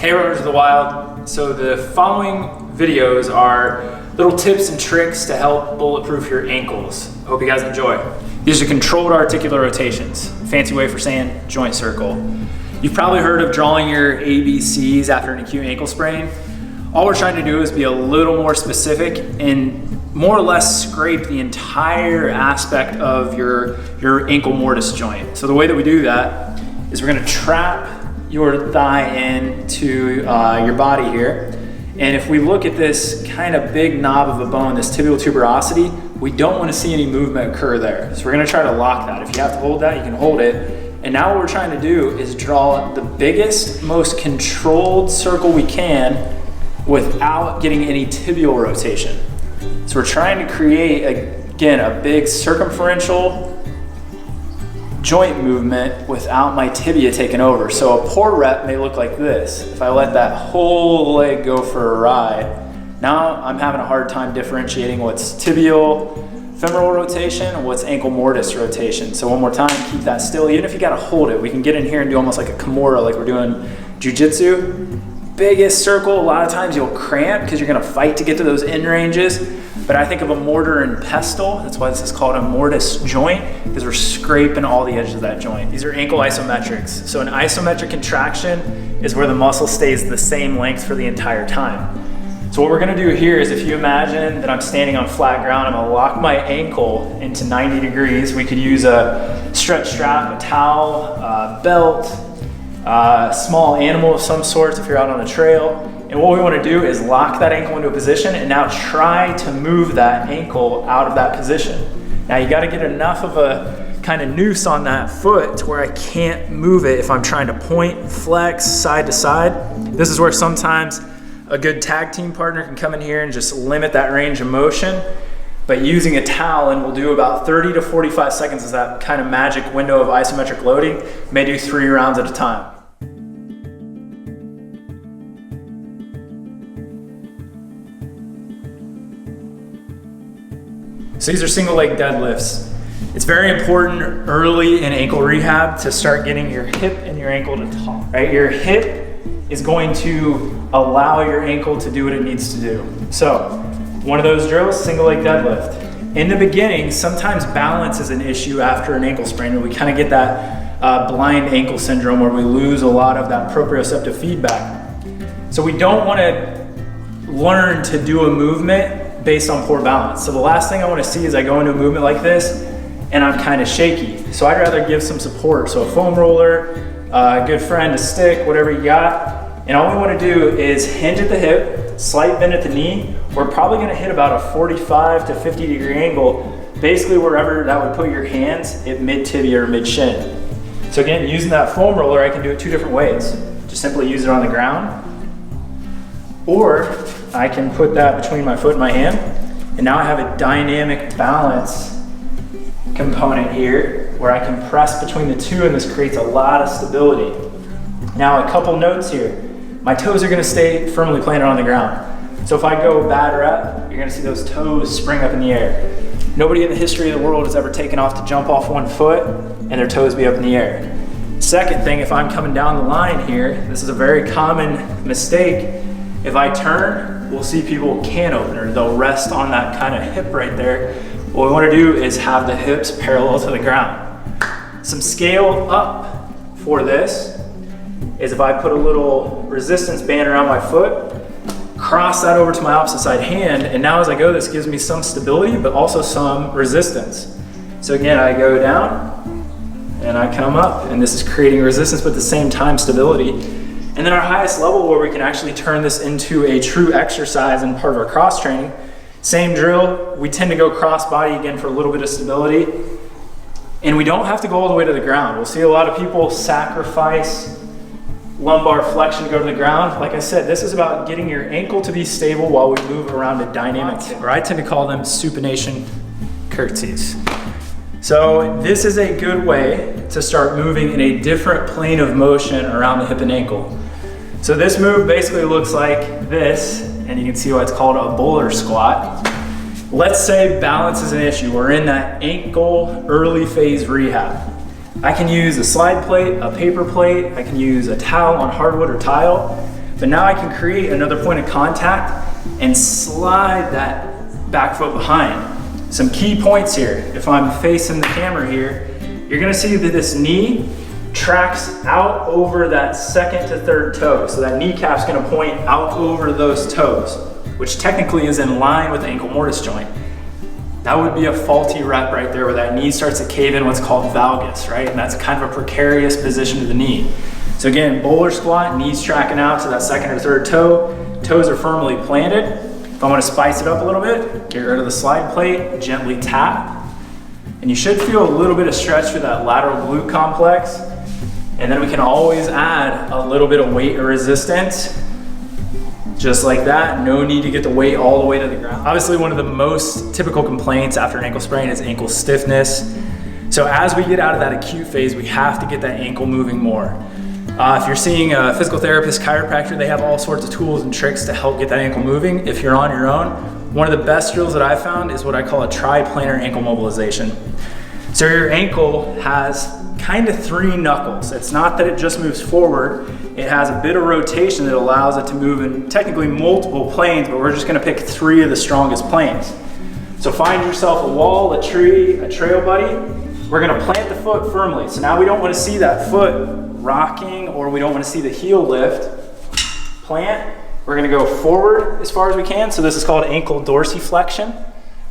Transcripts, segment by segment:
Hey runners of the wild, so the following videos are little tips and tricks to help bulletproof your ankles. I hope you guys enjoy. These are controlled articular rotations, fancy way for saying joint circle. You've probably heard of drawing your ABCs after an acute ankle sprain. All we're trying to do is be a little more specific and more or less scrape the entire aspect of your ankle mortise joint. So the way that we do that is we're gonna trap your thigh into your body here. And if we look at this kind of big knob of a bone, this tibial tuberosity, we don't want to see any movement occur there. So we're going to try to lock that. If you have to hold that, you can hold it. And now what we're trying to do is draw the biggest, most controlled circle we can without getting any tibial rotation. So we're trying to create, again, a big circumferential joint movement without my tibia taking over. So a poor rep may look like this. If I let that whole leg go for a ride, now I'm having a hard time differentiating what's tibial, femoral rotation, and what's ankle mortise rotation. So one more time, keep that still. Even if you gotta hold it, we can get in here and do almost like a Kimura, like we're doing jiu-jitsu. Biggest circle, a lot of times you'll cramp because you're gonna fight to get to those end ranges. But I think of a mortar and pestle. That's why this is called a mortise joint, because we're scraping all the edges of that joint. These are ankle isometrics. So an isometric contraction is where the muscle stays the same length for the entire time. So what we're gonna do here is, if you imagine that I'm standing on flat ground, I'm gonna lock my ankle into 90 degrees. We could use a stretch strap, a towel, a belt, a small animal of some sorts if you're out on the trail. And what we want to do is lock that ankle into a position and now try to move that ankle out of that position. Now you got to get enough of a kind of noose on that foot to where I can't move it if I'm trying to point, flex, side to side. This is where sometimes a good tag team partner can come in here and just limit that range of motion. But using a towel, and we'll do about 30 to 45 seconds is that kind of magic window of isometric loading. May do 3 rounds at a time. So these are single leg deadlifts. It's very important early in ankle rehab to start getting your hip and your ankle to talk, right? Your hip is going to allow your ankle to do what it needs to do. So one of those drills, single leg deadlift. In the beginning, sometimes balance is an issue after an ankle sprain, and we kind of get that blind ankle syndrome where we lose a lot of that proprioceptive feedback. So we don't want to learn to do a movement based on poor balance. So the last thing I want to see is I go into a movement like this and I'm kind of shaky. So I'd rather give some support. So a foam roller, a good friend, a stick, whatever you got. And all we want to do is hinge at the hip, slight bend at the knee. We're probably going to hit about a 45 to 50 degree angle, basically wherever that would put your hands at mid tibia or mid shin. So again, using that foam roller, I can do it 2 different ways. Just simply use it on the ground, or I can put that between my foot and my hand, and now I have a dynamic balance component here where I can press between the two, and this creates a lot of stability. Now a couple notes here. My toes are gonna stay firmly planted on the ground. So if I go bad rep, you're gonna see those toes spring up in the air. Nobody in the history of the world has ever taken off to jump off one foot and their toes be up in the air. Second thing, if I'm coming down the line here, this is a very common mistake. If I turn, we'll see people can opener. They'll rest on that kind of hip right there. What we want to do is have the hips parallel to the ground. Some scale up for this is if I put a little resistance band around my foot, cross that over to my opposite side hand, and now as I go, this gives me some stability, but also some resistance. So again, I go down and I come up, and this is creating resistance, but at the same time stability. And then our highest level where we can actually turn this into a true exercise and part of our cross training, same drill, we tend to go cross body again for a little bit of stability. And we don't have to go all the way to the ground. We'll see a lot of people sacrifice lumbar flexion to go to the ground. Like I said, this is about getting your ankle to be stable while we move around a dynamic tip, or I tend to call them supination curtsies. So this is a good way to start moving in a different plane of motion around the hip and ankle. So this move basically looks like this, and you can see why it's called a bowler squat. Let's say balance is an issue. We're in that ankle early phase rehab. I can use a slide plate, a paper plate, I can use a towel on hardwood or tile, but now I can create another point of contact and slide that back foot behind. Some key points here. If I'm facing the camera here, you're gonna see that this knee tracks out over that second to third toe. So that kneecap's gonna point out over those toes, which technically is in line with the ankle mortise joint. That would be a faulty rep right there where that knee starts to cave in, what's called valgus, right? And that's kind of a precarious position of the knee. So again, bowler squat, knees tracking out to that second or third toe, toes are firmly planted. If I want to spice it up a little bit, get rid of the slide plate, gently tap. And you should feel a little bit of stretch through that lateral glute complex. And then we can always add a little bit of weight or resistance. Just like that, no need to get the weight all the way to the ground. Obviously, one of the most typical complaints after an ankle sprain is ankle stiffness. So as we get out of that acute phase, we have to get that ankle moving more. If you're seeing a physical therapist, chiropractor, they have all sorts of tools and tricks to help get that ankle moving. If you're on your own, one of the best drills that I've found is what I call a triplanar ankle mobilization. So your ankle has kind of 3 knuckles. It's not that it just moves forward. It has a bit of rotation that allows it to move in technically multiple planes, but we're just gonna pick 3 of the strongest planes. So find yourself a wall, a tree, a trail buddy. We're gonna plant the foot firmly. So now we don't wanna see that foot rocking, or we don't wanna see the heel lift. Plant, we're gonna go forward as far as we can. So this is called ankle dorsiflexion.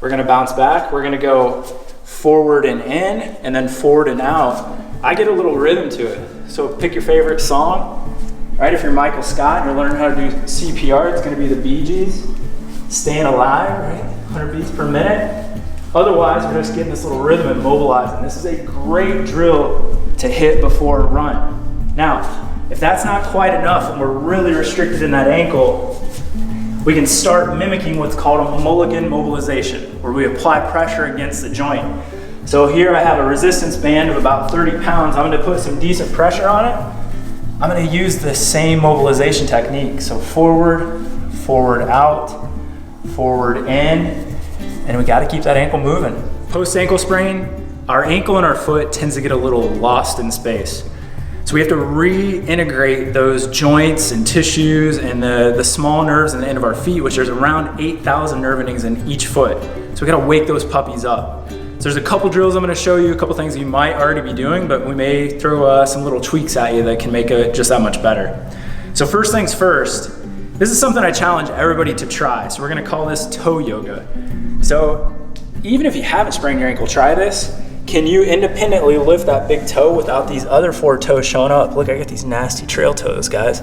We're gonna bounce back. We're gonna go forward and in, and then forward and out. I get a little rhythm to it. So pick your favorite song, right? If you're Michael Scott and you're learning how to do CPR, it's gonna be the Bee Gees, Staying Alive, right? 100 beats per minute. Otherwise, we're just getting this little rhythm and mobilizing. This is a great drill to hit before a run. Now, if that's not quite enough and we're really restricted in that ankle, we can start mimicking what's called a mulligan mobilization, where we apply pressure against the joint. So here I have a resistance band of about 30 pounds. I'm gonna put some decent pressure on it. I'm gonna use the same mobilization technique. So forward, forward out, forward in, and we gotta keep that ankle moving. Post ankle sprain, our ankle and our foot tends to get a little lost in space. So we have to reintegrate those joints and tissues and the small nerves in the end of our feet, which there's around 8,000 nerve endings in each foot. So we gotta wake those puppies up. So there's a couple drills I'm gonna show you, a couple things you might already be doing, but we may throw some little tweaks at you that can make it just that much better. So first things first, this is something I challenge everybody to try. So we're gonna call this toe yoga. So even if you haven't sprained your ankle, try this. Can you independently lift that big toe without these other 4 toes showing up? Look, I got these nasty trail toes, guys.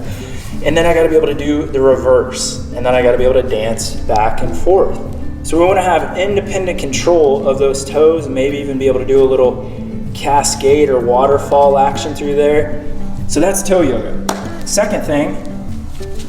And then I gotta be able to do the reverse. And then I gotta be able to dance back and forth. So we wanna have independent control of those toes and maybe even be able to do a little cascade or waterfall action through there. So that's toe yoga. Second thing,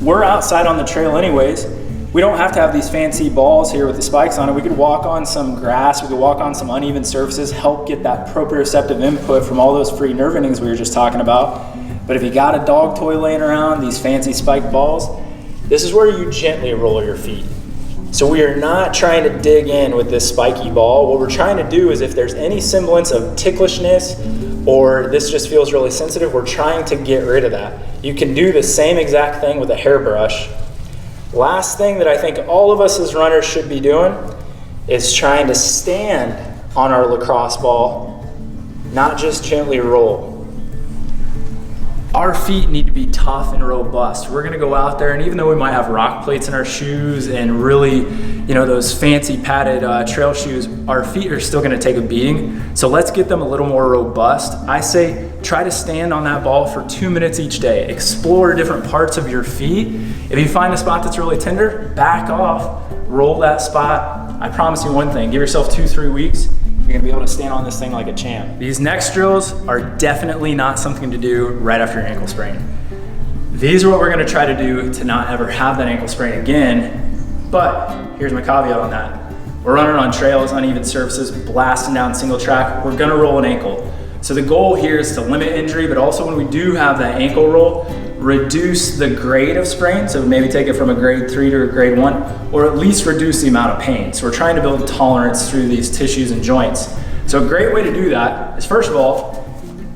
we're outside on the trail anyways. We don't have to have these fancy balls here with the spikes on it. We could walk on some grass, we could walk on some uneven surfaces, help get that proprioceptive input from all those free nerve endings we were just talking about. But if you got a dog toy laying around, these fancy spiked balls, this is where you gently roll your feet. So we are not trying to dig in with this spiky ball. What we're trying to do is if there's any semblance of ticklishness or this just feels really sensitive, we're trying to get rid of that. You can do the same exact thing with a hairbrush. Last thing that I think all of us as runners should be doing is trying to stand on our lacrosse ball, not just gently roll. Our feet need to be tough and robust. We're gonna go out there, and even though we might have rock plates in our shoes and really, those fancy padded trail shoes, our feet are still gonna take a beating. So let's get them a little more robust. I say try to stand on that ball for 2 minutes each day. Explore different parts of your feet. If you find a spot that's really tender, back off, roll that spot. I promise you one thing, give yourself 2-3 weeks, you're gonna be able to stand on this thing like a champ. These next drills are definitely not something to do right after your ankle sprain. These are what we're gonna try to do to not ever have that ankle sprain again, but here's my caveat on that. We're running on trails, uneven surfaces, blasting down single track, we're gonna roll an ankle. So the goal here is to limit injury, but also when we do have that ankle roll, reduce the grade of sprain, so maybe take it from a grade 3 to a grade 1, or at least reduce the amount of pain. So we're trying to build tolerance through these tissues and joints. So a great way to do that is, first of all,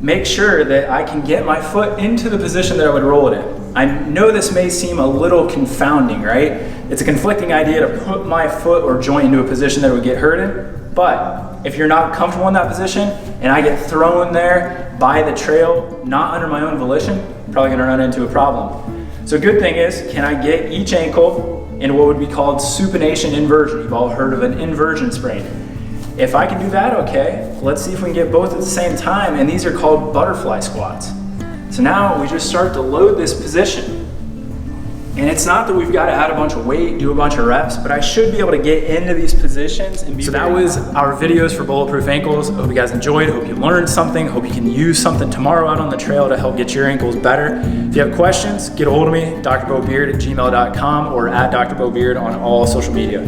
make sure that I can get my foot into the position that I would roll it in. I know this may seem a little confounding, right? It's a conflicting idea to put my foot or joint into a position that it would get hurt in, but if you're not comfortable in that position and I get thrown there by the trail, not under my own volition, I'm probably gonna run into a problem. So good thing is, can I get each ankle in what would be called supination inversion? You've all heard of an inversion sprain. If I can do that, okay, let's see if we can get both at the same time, and these are called butterfly squats. So now we just start to load this position. And it's not that we've got to add a bunch of weight, do a bunch of reps, but I should be able to get into these positions and be. So that was our videos for Bulletproof Ankles. I hope you guys enjoyed. I hope you learned something. I hope you can use something tomorrow out on the trail to help get your ankles better. If you have questions, get a hold of me, drbeaubeard@gmail.com or @drbeaubeard on all social media.